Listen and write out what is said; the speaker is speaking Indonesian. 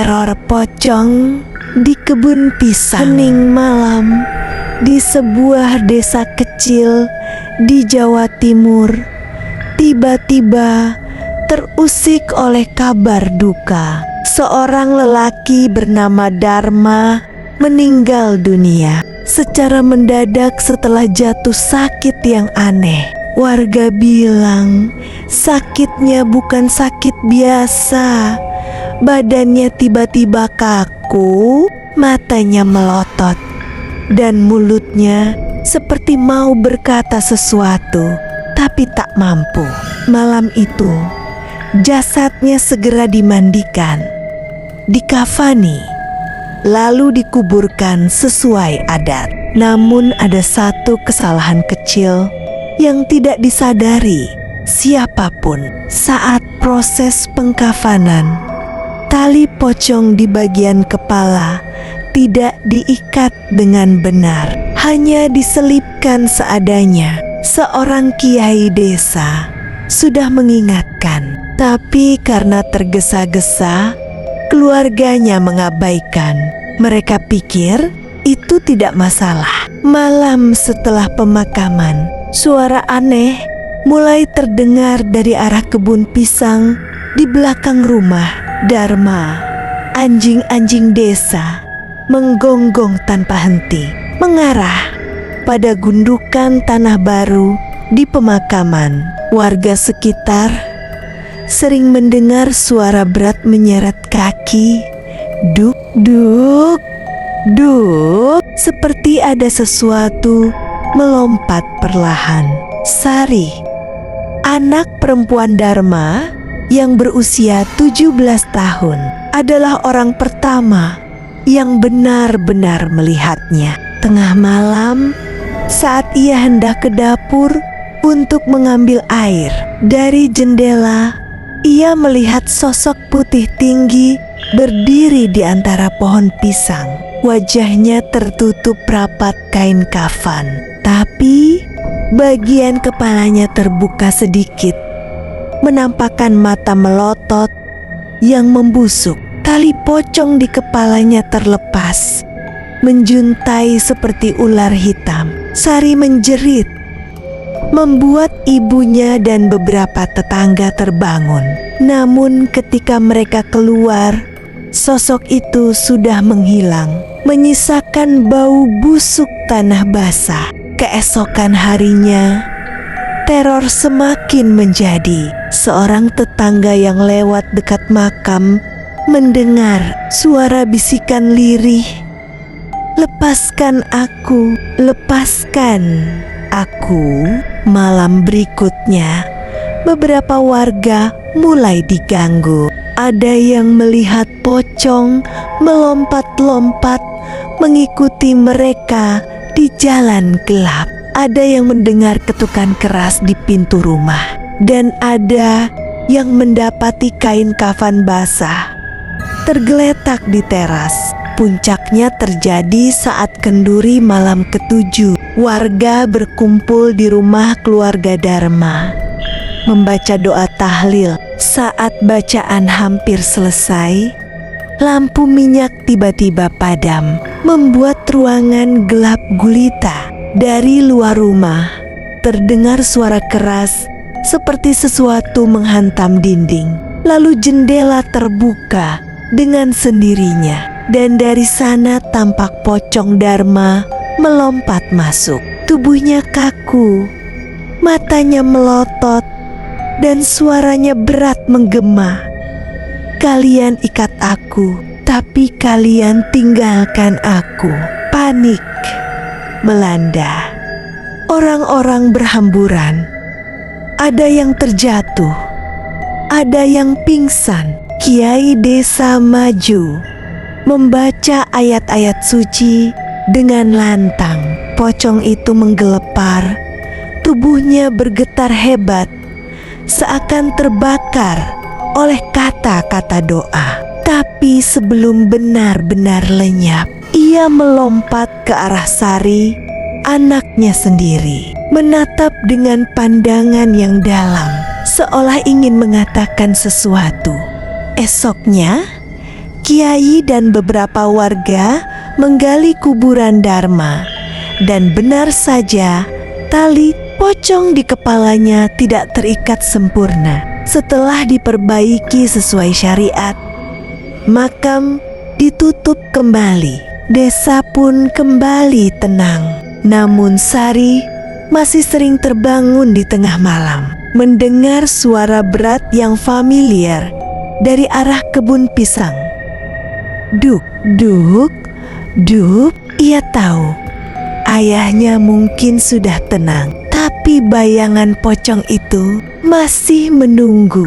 Teror pocong di kebun pisang. Hening malam di sebuah desa kecil di Jawa Timur tiba-tiba terusik oleh kabar duka. Seorang lelaki bernama Dharma meninggal dunia secara mendadak setelah jatuh sakit yang aneh. Warga bilang sakitnya bukan sakit biasa. Badannya tiba-tiba kaku, matanya melotot, dan mulutnya seperti mau berkata sesuatu, tapi tak mampu. Malam itu, jasadnya segera dimandikan, dikafani, lalu dikuburkan sesuai adat. Namun ada satu kesalahan kecil yang tidak disadari siapapun saat proses pengkafanan. Tali pocong di bagian kepala tidak diikat dengan benar, hanya diselipkan seadanya. Seorang kiai desa sudah mengingatkan, tapi karena tergesa-gesa, keluarganya mengabaikan. Mereka pikir itu tidak masalah. Malam setelah pemakaman, suara aneh mulai terdengar dari arah kebun pisang di belakang rumah Dharma. Anjing-anjing desa menggonggong tanpa henti, mengarah pada gundukan tanah baru di pemakaman. Warga sekitar sering mendengar suara berat menyeret kaki, duk duk duk, seperti ada sesuatu melompat perlahan. Sari, anak perempuan Dharma yang berusia 17 tahun, adalah orang pertama yang benar-benar melihatnya. Tengah malam, saat ia hendak ke dapur untuk mengambil air, dari jendela ia melihat sosok putih tinggi berdiri di antara pohon pisang. Wajahnya tertutup rapat kain kafan, tapi bagian kepalanya terbuka sedikit, menampakkan mata melotot yang membusuk. Tali pocong di kepalanya terlepas, menjuntai seperti ular hitam. Sari menjerit, membuat ibunya dan beberapa tetangga terbangun. Namun ketika mereka keluar, sosok itu sudah menghilang, menyisakan bau busuk tanah basah. Keesokan harinya, teror semakin menjadi. Seorang tetangga yang lewat dekat makam mendengar suara bisikan lirih, "Lepaskan aku, lepaskan aku." Malam berikutnya, beberapa warga mulai diganggu. Ada yang melihat pocong melompat-lompat mengikuti mereka di jalan gelap. Ada yang mendengar ketukan keras di pintu rumah, dan ada yang mendapati kain kafan basah tergeletak di teras. Puncaknya terjadi saat kenduri malam ke-7. Warga berkumpul di rumah keluarga Dharma, membaca doa tahlil. Saat bacaan hampir selesai, lampu minyak tiba-tiba padam, membuat ruangan gelap gulita. Dari luar rumah, terdengar suara keras seperti sesuatu menghantam dinding. Lalu jendela terbuka dengan sendirinya, dan dari sana tampak pocong Dharma melompat masuk. Tubuhnya kaku, matanya melotot, dan suaranya berat menggema. "Kalian ikat aku, tapi kalian tinggalkan aku." Panik melanda. Orang-orang berhamburan. Ada yang terjatuh, ada yang pingsan. Kiai desa maju, membaca ayat-ayat suci dengan lantang. Pocong itu menggelepar, tubuhnya bergetar hebat, seakan terbakar oleh kata-kata doa. Tapi sebelum benar-benar lenyap, ia melompat ke arah Sari, anaknya sendiri, menatap dengan pandangan yang dalam, seolah ingin mengatakan sesuatu. Esoknya, Kiai dan beberapa warga menggali kuburan Dharma, dan benar saja tali pocong di kepalanya tidak terikat sempurna. Setelah diperbaiki sesuai syariat, makam ditutup kembali. Desa pun kembali tenang. Namun Sari masih sering terbangun di tengah malam, mendengar suara berat yang familiar dari arah kebun pisang. Duk, duk, duk. Ia tahu ayahnya mungkin sudah tenang, tapi bayangan pocong itu masih menunggu.